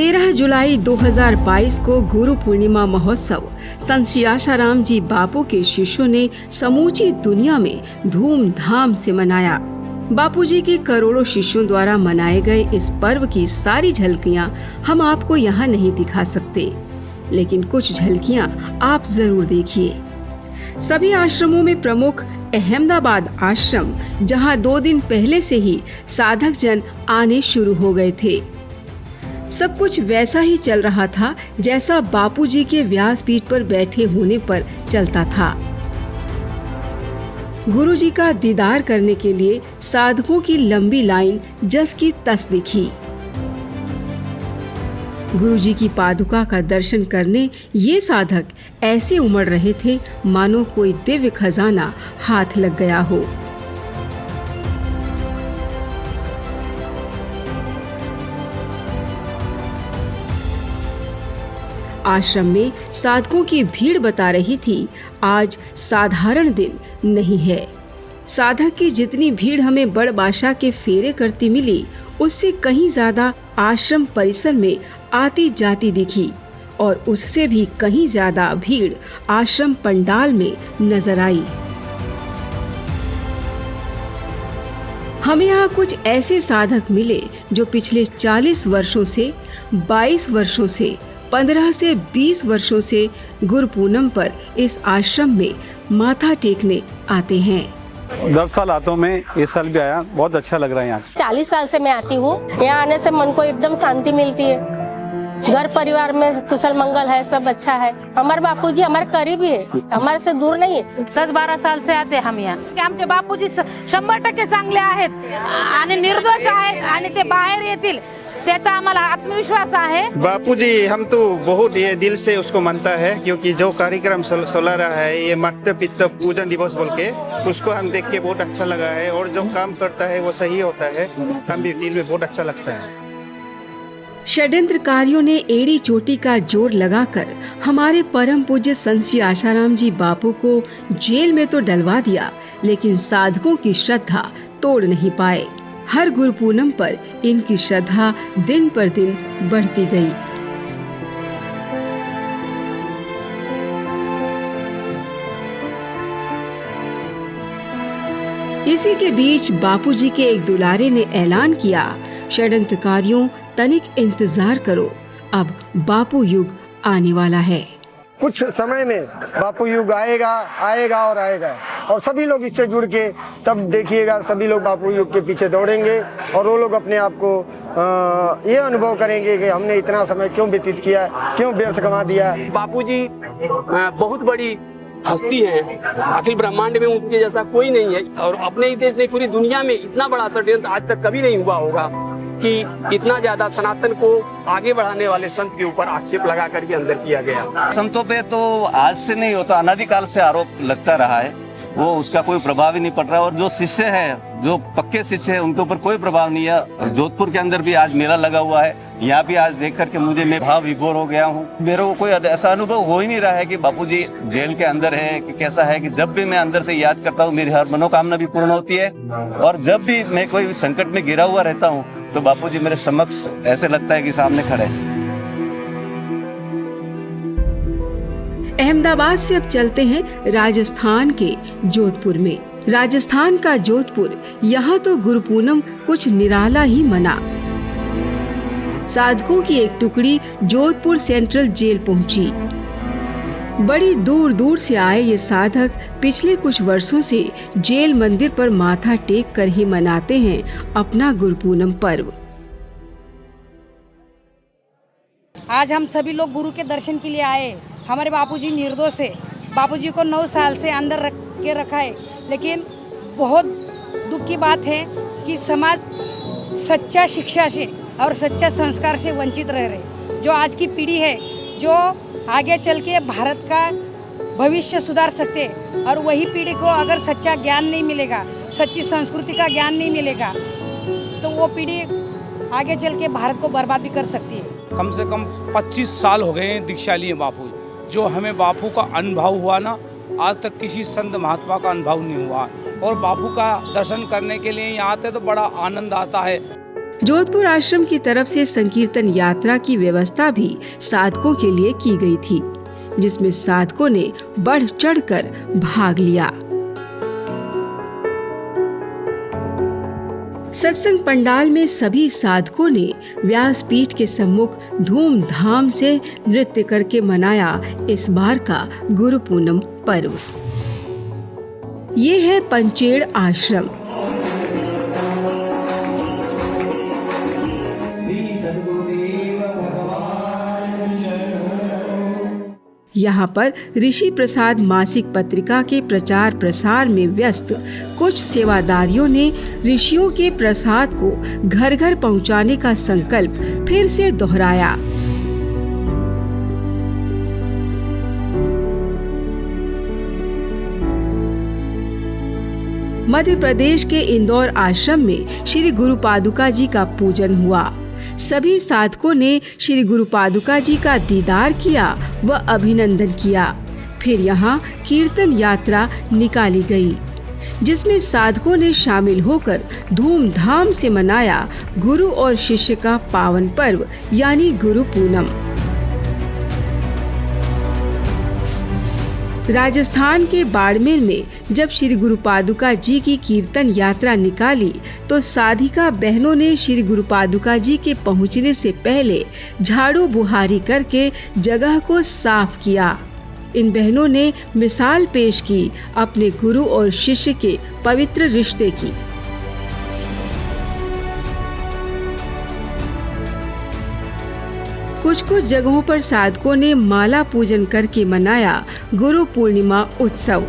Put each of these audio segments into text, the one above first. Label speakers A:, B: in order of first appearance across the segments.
A: 13 जुलाई 2022 को गुरु पूर्णिमा महोत्सव संत श्री आशाराम जी बापू के शिष्यों ने समूची दुनिया में धूमधाम से मनाया। बापूजी के करोड़ों शिष्यों द्वारा मनाए गए इस पर्व की सारी झलकियां हम आपको यहाँ नहीं दिखा सकते, लेकिन कुछ झलकियां आप जरूर देखिए। सभी आश्रमों में प्रमुख अहमदाबाद आश्रम, जहां 2 दिन पहले से ही साधक जन आने शुरू हो गए थे। सब कुछ वैसा ही चल रहा था जैसा बापूजी के व्यासपीठ पर बैठे होने पर चलता था। गुरुजी का दीदार करने के लिए साधकों की लंबी लाइन जस की तस दिखी। गुरुजी की पादुका का दर्शन करने ये साधक ऐसे उमड़ रहे थे मानो कोई दिव्य खजाना हाथ लग गया हो। आश्रम में साधकों की भीड़ बता रही थी आज साधारण दिन नहीं है। साधक की जितनी भीड़ हमें बड़ बादशाह के फेरे करती मिली, उससे कहीं ज्यादा आश्रम परिसर में आती जाती दिखी और उससे भी कहीं ज्यादा भीड़ आश्रम पंडाल में नजर आई। हमें यहाँ कुछ ऐसे साधक मिले जो पिछले 40 वर्षों से, 22 वर्षों से, 15 से 20 वर्षों से गुरु पूनम पर इस आश्रम में माथा टेकने आते हैं।
B: 10 साल आता हूँ मैं, इस साल भी आया, बहुत अच्छा लग रहा है यहाँ।
C: 40 साल से मैं आती हूँ। यहाँ आने से मन को एकदम शांति मिलती है। घर परिवार में कुशल मंगल है, सब अच्छा है। हमारे बापूजी हमारे करीब ही है, हमारे से दूर नहीं है।
D: 10-12 साल से आते हम यहाँ। आमचे बापूजी 100% चांगले आहेत आणि निर्दोष आहेत आणि ते बाहेर येतील त्याचा आम्हाला आत्मविश्वास आहे।
E: बापूजी हम तो बहुत ये दिल से उसको मानता है, क्योंकि जो कार्यक्रम चला रहा है ये मातृ पितृ पूजन दिवस बोल के, उसको हम देख के बहुत अच्छा लगा है और जो काम करता है वो सही होता है। हम भी दिल में बहुत अच्छा लगता है।
A: षड्यंत्रकारियों ने एड़ी चोटी का जोर लगाकर हमारे परम पूज्य संत श्री आशाराम जी बापू को जेल में तो डलवा दिया, लेकिन साधकों की श्रद्धा तोड़ नहीं पाए। हर गुरु पूनम पर इनकी श्रद्धा दिन पर दिन बढ़ती गई। इसी के बीच बापूजी के एक दुलारे ने ऐलान किया, षड्यंत्रकारियों तनिक इंतजार करो, अब बापू युग आने वाला है।
F: कुछ समय में बापू युग आएगा और आएगा और सभी लोग इससे जुड़ के तब देखिएगा, सभी लोग बापू युग के पीछे दौड़ेंगे और वो लोग अपने आप को ये अनुभव करेंगे कि हमने इतना समय क्यों व्यतीत किया, क्यों व्यर्थ गंवा दिया।
G: बापूजी बहुत बड़ी हस्ती है, अखिल ब्रह्मांड में उनके जैसा कोई नहीं है और अपने ही देश में पूरी दुनिया में इतना बड़ा षड्यंत्र आज तक कभी नहीं हुआ होगा कि इतना ज्यादा सनातन को आगे बढ़ाने वाले संत के ऊपर आक्षेप लगा करके अंदर किया गया।
H: संतों पे तो आज से नहीं होता, अनादिकाल से आरोप लगता रहा है, वो उसका कोई प्रभाव ही नहीं पड़ रहा। और जो शिष्य है, जो पक्के शिष्य है, उनके ऊपर कोई प्रभाव नहीं है। जोधपुर के अंदर भी आज मेला लगा हुआ है, यहाँ भी आज देख करके मैं भाव विभोर हो गया हूँ। मेरे को कोई ऐसा अनुभव हो ही नहीं रहा है कि बापूजी जेल के अंदर है कि कैसा है, कि जब भी मैं अंदर से याद करता हूँ मेरी हर मनोकामना भी पूर्ण होती है। और जब भी मैं कोई संकट में घिरा हुआ रहता हूँ तो बापूजी मेरे समक्ष ऐसे लगता है कि सामने खड़े हैं।
A: अहमदाबाद से अब चलते हैं राजस्थान के जोधपुर में। राजस्थान का जोधपुर, यहाँ तो गुरु पूनम कुछ निराला ही मना। साधकों की एक टुकड़ी जोधपुर सेंट्रल जेल पहुंची। बड़ी दूर दूर से आए ये साधक पिछले कुछ वर्षों से जेल मंदिर पर माथा टेक कर ही मनाते हैं अपना गुरु पूनम पर्व।
I: आज हम सभी लोग गुरु के दर्शन के लिए आए। हमारे बापूजी निर्दोष है। बापूजी को 9 साल से अंदर रख के रखा है, लेकिन बहुत दुख की बात है कि समाज सच्चा शिक्षा से और सच्चा संस्कार से वंचित रह रहे। जो आज की पीढ़ी है, जो आगे चल के भारत का भविष्य सुधार सकते, और वही पीढ़ी को अगर सच्चा ज्ञान नहीं मिलेगा, सच्ची संस्कृति का ज्ञान नहीं मिलेगा, तो वो पीढ़ी आगे चल के भारत को बर्बाद भी कर सकती है।
J: कम से कम 25 साल हो गए हैं दीक्षा लिए बापू। जो हमें बापू का अनुभव हुआ ना, आज तक किसी संत महात्मा का अनुभव नहीं हुआ। और बापू का दर्शन करने के लिए यहाँ आते तो बड़ा आनंद आता है।
A: जोधपुर आश्रम की तरफ से संकीर्तन यात्रा की व्यवस्था भी साधकों के लिए की गई थी, जिसमें साधकों ने बढ़ चढ़कर भाग लिया। सत्संग पंडाल में सभी साधकों ने व्यासपीठ के सम्मुख धूमधाम से नृत्य करके मनाया इस बार का गुरु पूनम पर्व। ये है पंचेड़ आश्रम। यहाँ पर ऋषि प्रसाद मासिक पत्रिका के प्रचार प्रसार में व्यस्त कुछ सेवादारियों ने ऋषियों के प्रसाद को घर घर पहुँचाने का संकल्प फिर से दोहराया। मध्य प्रदेश के इंदौर आश्रम में श्री गुरु पादुका जी का पूजन हुआ। सभी साधकों ने श्री गुरु पादुका जी का दीदार किया व अभिनंदन किया। फिर यहाँ कीर्तन यात्रा निकाली गई, जिसमें साधकों ने शामिल होकर धूमधाम से मनाया गुरु और शिष्य का पावन पर्व यानी गुरु पूनम। राजस्थान के बाड़मेर में जब श्री गुरु पादुका जी की कीर्तन यात्रा निकाली तो साधिका बहनों ने श्री गुरु पादुका जी के पहुंचने से पहले झाड़ू बुहारी करके जगह को साफ किया। इन बहनों ने मिसाल पेश की अपने गुरु और शिष्य के पवित्र रिश्ते की। कुछ जगहों पर साधकों ने माला पूजन करके मनाया गुरु पूर्णिमा उत्सव।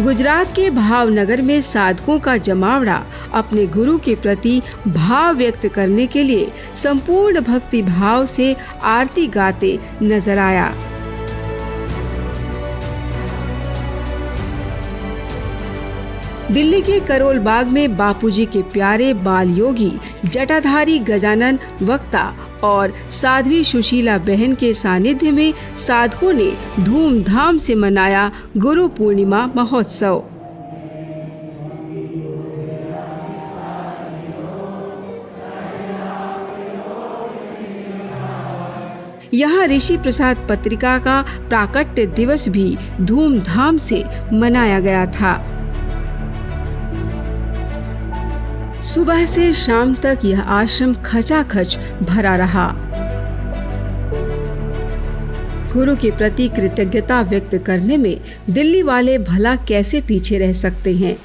A: गुजरात के भावनगर में साधकों का जमावड़ा अपने गुरु के प्रति भाव व्यक्त करने के लिए संपूर्ण भक्ति भाव से आरती गाते नजर आया। दिल्ली के करोल बाग में बापूजी के प्यारे बाल योगी जटाधारी गजानन वक्ता और साध्वी सुशीला बहन के सानिध्य में साधकों ने धूमधाम से मनाया गुरु पूर्णिमा महोत्सव। यहाँ ऋषि प्रसाद पत्रिका का प्राकट्य दिवस भी धूमधाम से मनाया गया था। सुबह से शाम तक यह आश्रम खचाखच भरा रहा। गुरु के प्रति कृतज्ञता व्यक्त करने में दिल्ली वाले भला कैसे पीछे रह सकते हैं।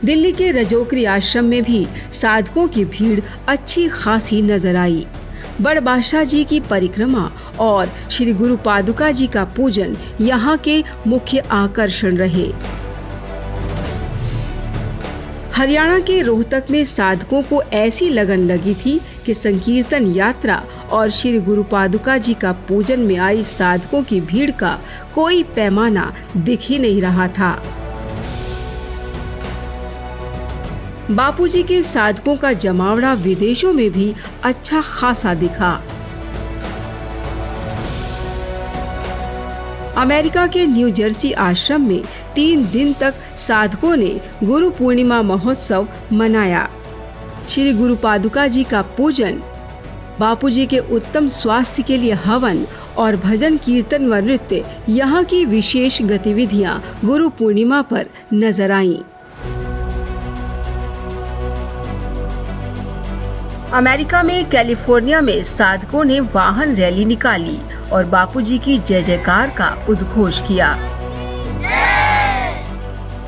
A: दिल्ली के रजोकरी आश्रम में भी साधकों की भीड़ अच्छी खासी नजर आई। बड़ बादशाह जी की परिक्रमा और श्री गुरु पादुका जी का पूजन यहाँ के मुख्य आकर्षण रहे। हरियाणा के रोहतक में साधकों को ऐसी लगन लगी थी कि संकीर्तन यात्रा और श्री गुरु पादुका जी का पूजन में आई साधकों की भीड़ का कोई पैमाना दिख ही नहीं रहा था। बापूजी के साधकों का जमावड़ा विदेशों में भी अच्छा खासा दिखा। अमेरिका के न्यू जर्सी आश्रम में 3 दिन तक साधकों ने गुरु पूर्णिमा महोत्सव मनाया। श्री गुरु पादुका जी का पूजन, बापूजी के उत्तम स्वास्थ्य के लिए हवन और भजन कीर्तन व नृत्य यहाँ की विशेष गतिविधियाँ गुरु पूर्णिमा पर नजर आईं। अमेरिका में कैलिफोर्निया में साधकों ने वाहन रैली निकाली और बापूजी की जय जयकार का उद्घोष किया।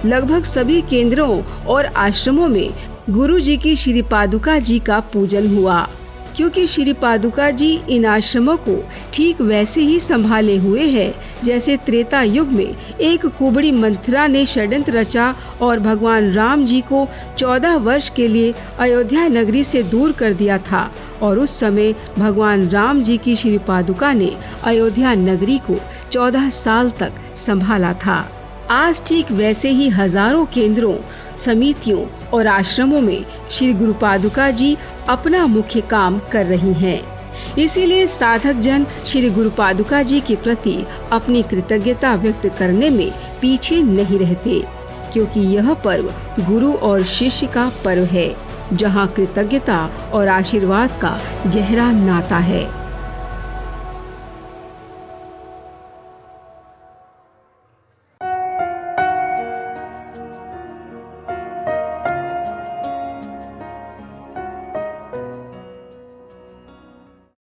A: लगभग सभी केंद्रों और आश्रमों में गुरु जी की श्री पादुका जी का पूजन हुआ, क्योंकि श्री पादुका जी इन आश्रमों को ठीक वैसे ही संभाले हुए हैं जैसे त्रेता युग में एक कुबड़ी मंथरा ने षड्यंत्र रचा और भगवान राम जी को 14 वर्ष के लिए अयोध्या नगरी से दूर कर दिया था और उस समय भगवान राम जी की श्री पादुका ने अयोध्या नगरी को 14 साल तक संभाला था। आज ठीक वैसे ही हजारों केंद्रों, समितियों और आश्रमों में श्री गुरु पादुका जी अपना मुख्य काम कर रही हैं। इसीलिए साधक जन श्री गुरु पादुका जी के प्रति अपनी कृतज्ञता व्यक्त करने में पीछे नहीं रहते, क्योंकि यह पर्व गुरु और शिष्य का पर्व है। जहां कृतज्ञता और आशीर्वाद का गहरा नाता है।